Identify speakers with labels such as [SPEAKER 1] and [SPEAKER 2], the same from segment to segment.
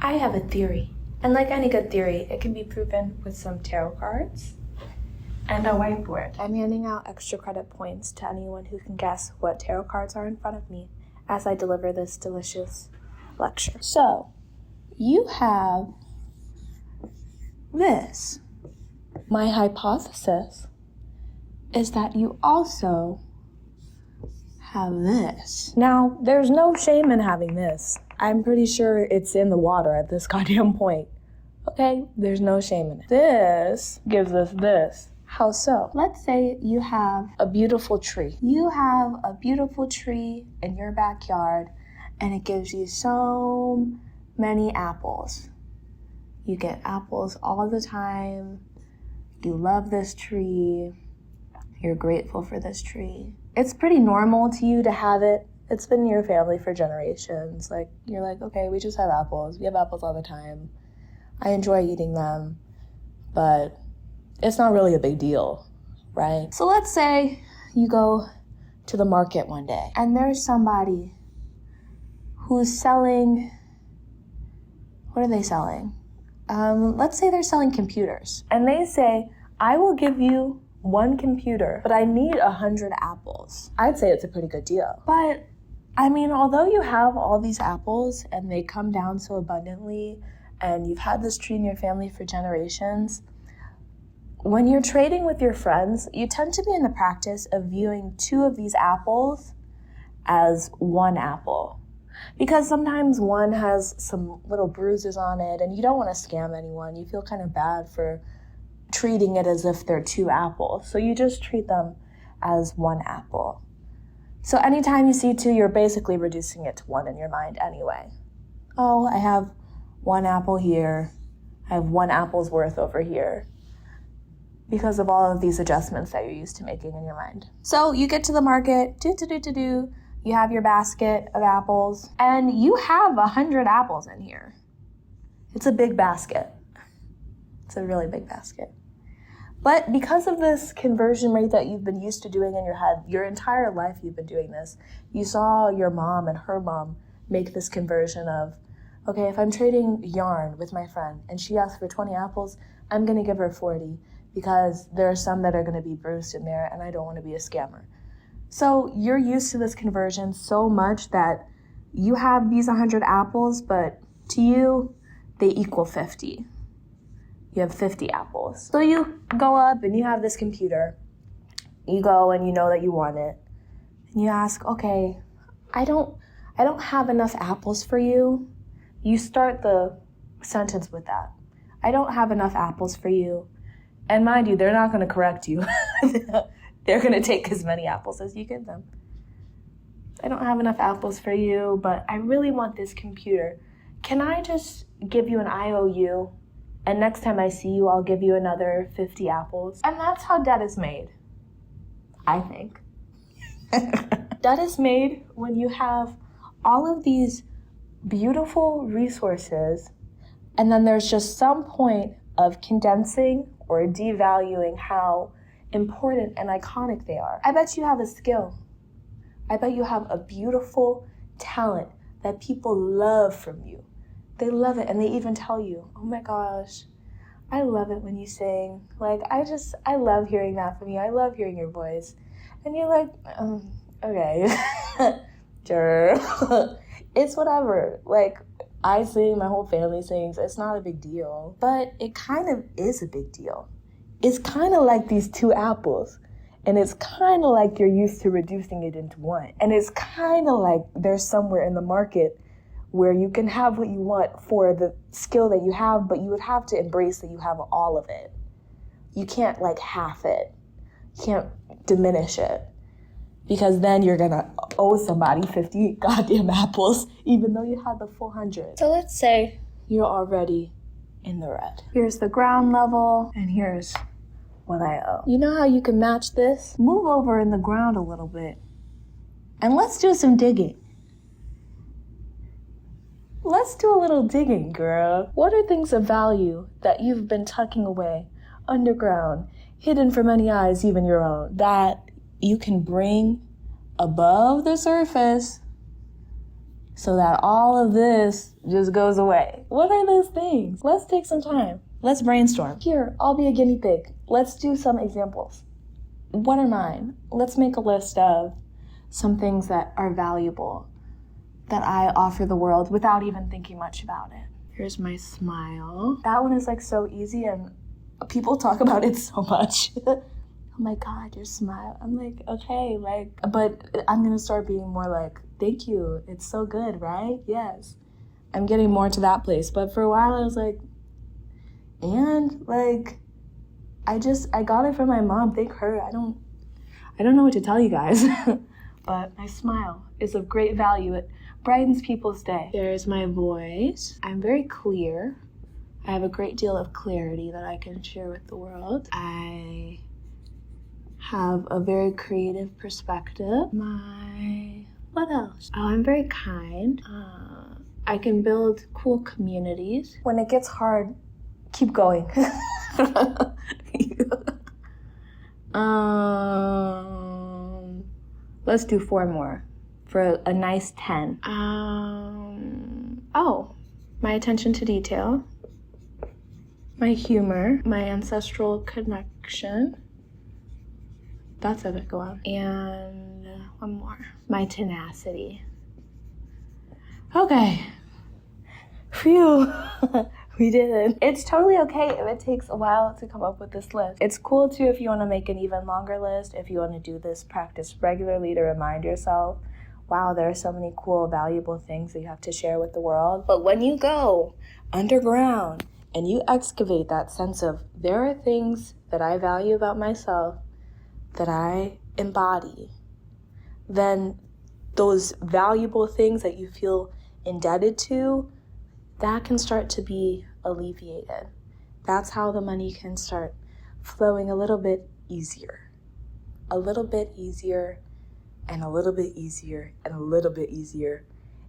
[SPEAKER 1] I have a theory, and like any good theory, it can be proven with some tarot cards and a whiteboard. I'm handing out extra credit points to anyone who can guess what tarot cards are in front of me as I deliver this delicious lecture. So, you have this. My hypothesis is that you also have this. Now, there's no shame in having this. I'm pretty sure it's in the water at this goddamn point. Okay? There's no shame in it. This gives us this. How so? Let's say you have a beautiful tree. You have a beautiful tree in your backyard, and it gives you so many apples. You get apples all the time. You love this tree. You're grateful for this tree. It's pretty normal to you to have it. It's been in your family for generations. Like, you're like, okay, we just have apples. We have apples all the time. I enjoy eating them, but it's not really a big deal, right? So let's say you go to the market one day and there's somebody who's selling, what are they selling? Let's say they're selling computers. And they say, I will give you 1 computer, but I need 100 apples. I'd say it's a pretty good deal. But, I mean, although you have all these apples and they come down so abundantly and you've had this tree in your family for generations, when you're trading with your friends, you tend to be in the practice of viewing 2 of these apples as 1 apple. Because sometimes one has some little bruises on it and you don't want to scam anyone. You feel kind of bad for treating it as if they're 2 apples. So you just treat them as 1 apple. So anytime you see 2, you're basically reducing it to 1 in your mind anyway. Oh, I have 1 apple here. I have 1 apple's worth over here. Because of all of these adjustments that you're used to making in your mind. So you get to the market, you have your basket of apples, and you have 100 apples in here. It's a big basket. It's a really big basket. But because of this conversion rate that you've been used to doing in your head, your entire life you've been doing this, you saw your mom and her mom make this conversion of, okay, if I'm trading yarn with my friend and she asks for 20 apples, I'm gonna give her 40 because there are some that are gonna be bruised in there and I don't wanna be a scammer. So you're used to this conversion so much that you have these 100 apples, but to you, they equal 50. You have 50 apples. So you go up and you have this computer. You go and you know that you want it. And you ask, okay, I don't have enough apples for you. You start the sentence with that. I don't have enough apples for you. And mind you, they're not gonna correct you. They're going to take as many apples as you give them. I don't have enough apples for you, but I really want this computer. Can I just give you an IOU? And next time I see you, I'll give you another 50 apples. And that's how debt is made, I think. Debt is made when you have all of these beautiful resources, and then there's just some point of condensing or devaluing how important and iconic they are. I bet you have a skill. I bet you have a beautiful talent that people love from you. They love it, and they even tell you, oh my gosh, I love it when you sing. Like, I love hearing that from you. I love hearing your voice. And you're like, okay, sure. It's whatever. Like, I sing, my whole family sings. It's not a big deal. But it kind of is a big deal. It's kind of like these 2 apples, and it's kind of like you're used to reducing it into 1. And it's kind of like there's somewhere in the market where you can have what you want for the skill that you have, but you would have to embrace that you have all of it. You can't like half it. You can't diminish it, because then you're gonna owe somebody 50 goddamn apples, even though you had the full 100. So let's say you're already in the red. Here's the ground level, and here's what I owe. You know how you can match this? Move over in the ground a little bit, and let's do some digging. Let's do a little digging, girl. What are things of value that you've been tucking away underground, hidden from any eyes, even your own, that you can bring above the surface so that all of this just goes away? What are those things? Let's take some time. Let's brainstorm. Here, I'll be a guinea pig. Let's do some examples. What are mine? Let's make a list of some things that are valuable that I offer the world without even thinking much about it. Here's my smile. That one is like so easy and people talk about it so much. Oh my God, your smile. I'm like, okay, but I'm gonna start being more like, thank you. It's so good, right? Yes. I'm getting more to that place. But for a while I was like, and like, I got it from my mom. Thank her. I don't know what to tell you guys. But my smile is of great value. It brightens people's day. There's my voice. I'm very clear. I have a great deal of clarity that I can share with the world. I have a very creative perspective. What else? Oh, I'm very kind. I can build cool communities. When it gets hard, keep going. Let's do 4 more for a nice 10. My attention to detail, my humor, my ancestral connection. That's a bit go on. And one more, my tenacity. Okay. Phew. We did it. It's totally okay if it takes a while to come up with this list. It's cool too if you want to make an even longer list, if you want to do this practice regularly to remind yourself, wow, there are so many cool, valuable things that you have to share with the world. But when you go underground and you excavate that sense of, there are things that I value about myself that I embody, then those valuable things that you feel indebted to, that can start to be alleviated. That's how the money can start flowing a little bit easier. A little bit easier, and a little bit easier, and a little bit easier,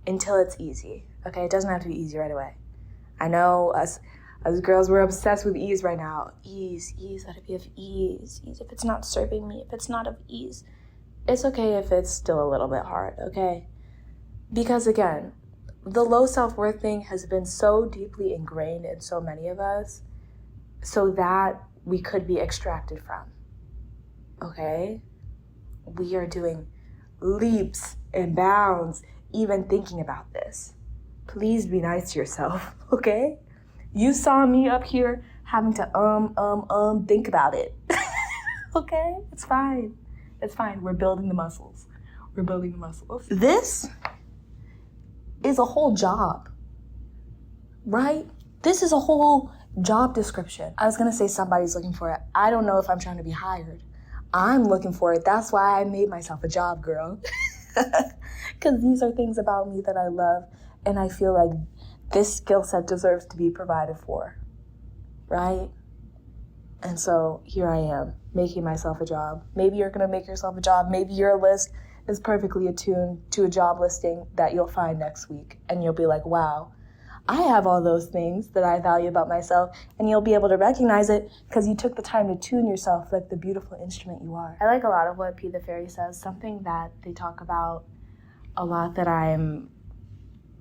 [SPEAKER 1] until it's easy. Okay, it doesn't have to be easy right away. I know us girls, we're obsessed with ease right now. Ease, let it be of ease. If it's not serving me, if it's not of ease, it's okay if it's still a little bit hard, okay? Because again, the low self-worth thing has been so deeply ingrained in so many of us so that we could be extracted from, okay? We are doing leaps and bounds even thinking about this. Please be nice to yourself, okay? You saw me up here having to think about it, okay? It's fine. It's fine. We're building the muscles. This is a whole job, right? This is a whole job description. I was gonna say somebody's looking for it. I don't know if I'm trying to be hired. I'm looking for it. That's why I made myself a job, girl. Because these are things about me that I love, and I feel like this skill set deserves to be provided for, right? And so here I am, making myself a job. Maybe you're gonna make yourself a job. Maybe your list is perfectly attuned to a job listing that you'll find next week. And you'll be like, wow, I have all those things that I value about myself. And you'll be able to recognize it because you took the time to tune yourself like the beautiful instrument you are. I like a lot of what P the Fairy says. Something that they talk about a lot that I'm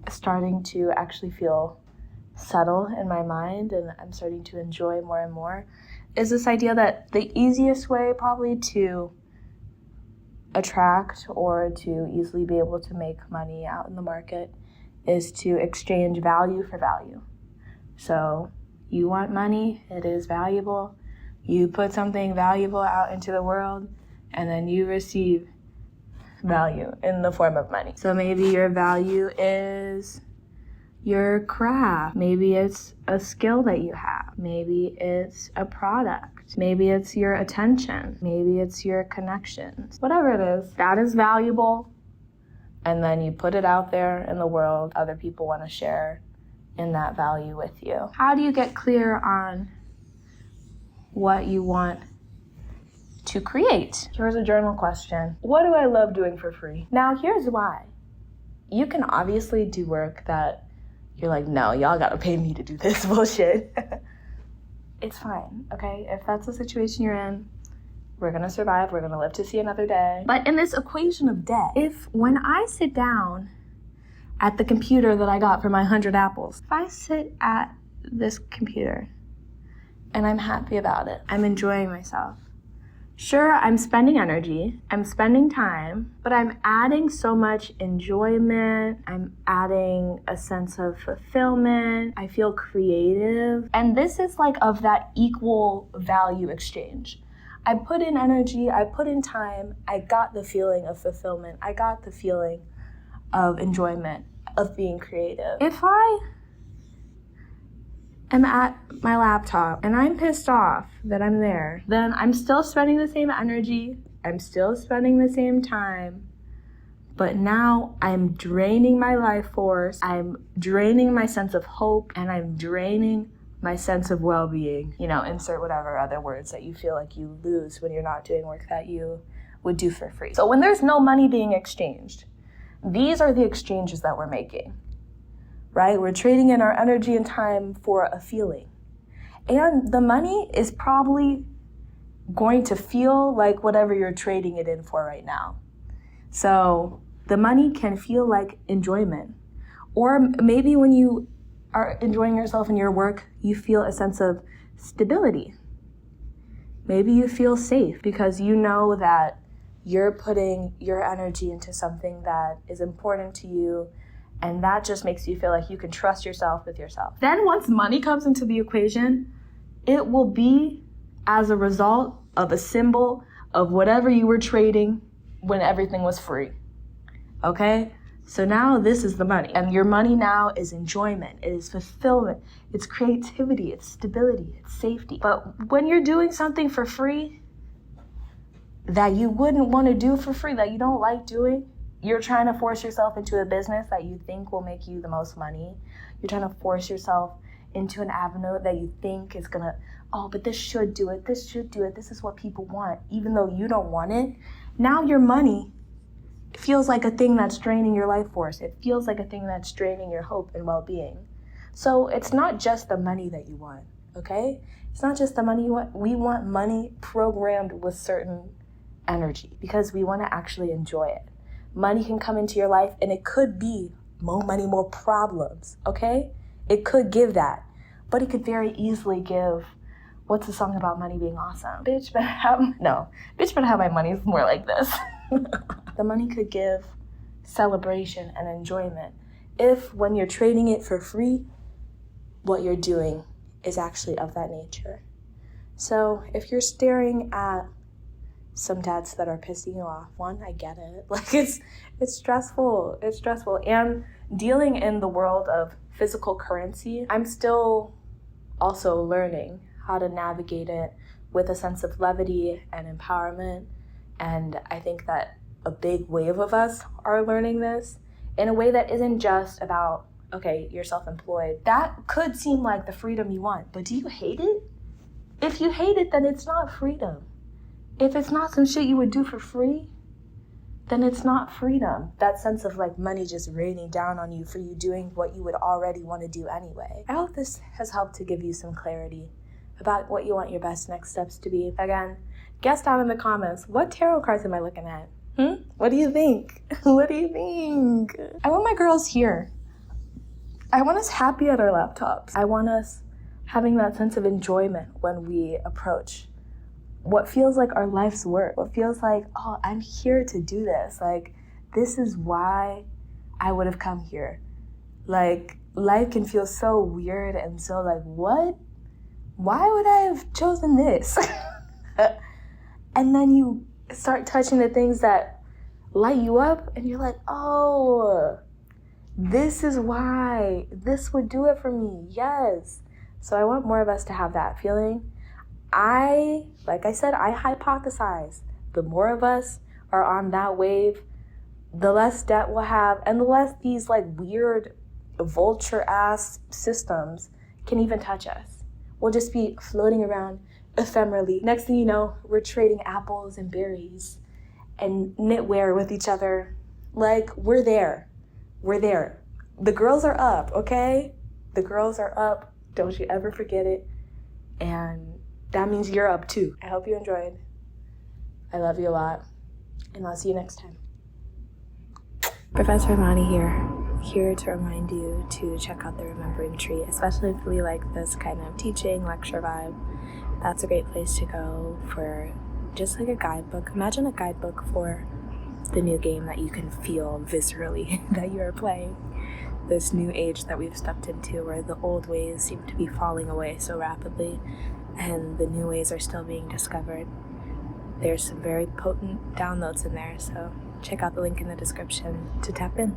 [SPEAKER 1] starting to actually feel settle in my mind and I'm starting to enjoy more and more is this idea that the easiest way probably to attract or to easily be able to make money out in the market is to exchange value for value. So you want money, it is valuable. You put something valuable out into the world and then you receive value in the form of money. So maybe your value is your craft. Maybe it's a skill that you have. Maybe it's a product. Maybe it's your attention. Maybe it's your connections. Whatever it is, that is valuable. And then you put it out there in the world. Other people want to share in that value with you. How do you get clear on what you want to create? Here's a journal question. What do I love doing for free? Now, here's why. You can obviously do work that you're like, no, y'all gotta pay me to do this bullshit. It's fine, okay? If that's the situation you're in, we're gonna survive, we're gonna live to see another day. But in this equation of debt, if when I sit down, at the computer that I got for my 100 apples. If I sit at this computer and I'm happy about it, I'm enjoying myself. Sure, I'm spending energy, I'm spending time, but I'm adding so much enjoyment, I'm adding a sense of fulfillment, I feel creative, and this is like of that equal value exchange. I put in energy, I put in time, I got the feeling of fulfillment, I got the feeling of enjoyment, of being creative. If I am at my laptop and I'm pissed off that I'm there, then I'm still spending the same energy, I'm still spending the same time, but now I'm draining my life force, I'm draining my sense of hope, and I'm draining my sense of well-being. You know, insert whatever other words that you feel like you lose when you're not doing work that you would do for free. So when there's no money being exchanged, these are the exchanges that we're making. Right? We're trading in our energy and time for a feeling. And the money is probably going to feel like whatever you're trading it in for right now. So the money can feel like enjoyment. Or maybe when you are enjoying yourself in your work, you feel a sense of stability. Maybe you feel safe because you know that you're putting your energy into something that is important to you, and that just makes you feel like you can trust yourself with yourself. Then once money comes into the equation, it will be as a result of a symbol of whatever you were trading when everything was free. Okay? So now this is the money. And your money now is enjoyment, it is fulfillment, it's creativity, it's stability, it's safety. But when you're doing something for free that you wouldn't want to do for free, that you don't like doing, you're trying to force yourself into a business that you think will make you the most money. You're trying to force yourself into an avenue that you think is gonna, oh, but this should do it, this is what people want, even though you don't want it. Now your money feels like a thing that's draining your life force. It feels like a thing that's draining your hope and well-being. So it's not just the money that you want, okay? It's not just the money you want. We want money programmed with certain energy because we want to actually enjoy it. Money can come into your life and it could be more money, more problems, okay? It could give that, but it could very easily give, what's the song about money being awesome? Bitch better have my money is more like this. The money could give celebration and enjoyment if when you're trading it for free, what you're doing is actually of that nature. So if you're staring at some dads that are pissing you off, one, I get it. Like it's stressful. It's stressful. And dealing in the world of physical currency, I'm still also learning how to navigate it with a sense of levity and empowerment. And I think that a big wave of us are learning this in a way that isn't just about, okay, you're self-employed. That could seem like the freedom you want, but do you hate it? If you hate it, then it's not freedom. If it's not some shit you would do for free, then it's not freedom. That sense of like money just raining down on you for you doing what you would already want to do anyway. I hope this has helped to give you some clarity about what you want your best next steps to be. Again, guess down in the comments, what tarot cards am I looking at? What do you think? What do you think? I want my girls here. I want us happy at our laptops. I want us having that sense of enjoyment when we approach what feels like our life's work. What feels like, oh, I'm here to do this. Like, this is why I would have come here. Like, life can feel so weird and so like, what? Why would I have chosen this? And then you start touching the things that light you up and you're like, oh, this is why. This would do it for me. Yes. So I want more of us to have that feeling. Like I said, I hypothesize the more of us are on that wave, the less debt we'll have, and the less these like weird vulture-ass systems can even touch us. We'll just be floating around ephemerally. Next thing you know, we're trading apples and berries and knitwear with each other. Like, we're there. We're there. The girls are up, okay? The girls are up. Don't you ever forget it. And that means you're up too. I hope you enjoyed. I love you a lot. And I'll see you next time. Professor Imani here. here to remind you to check out the Remembering Tree, especially if you like this kind of teaching, lecture vibe. That's a great place to go for just like a guidebook. Imagine a guidebook for the new game that you can feel viscerally that you are playing. This new age that we've stepped into, where the old ways seem to be falling away so rapidly and the new ways are still being discovered. There's some very potent downloads in there, so check out the link in the description to tap in.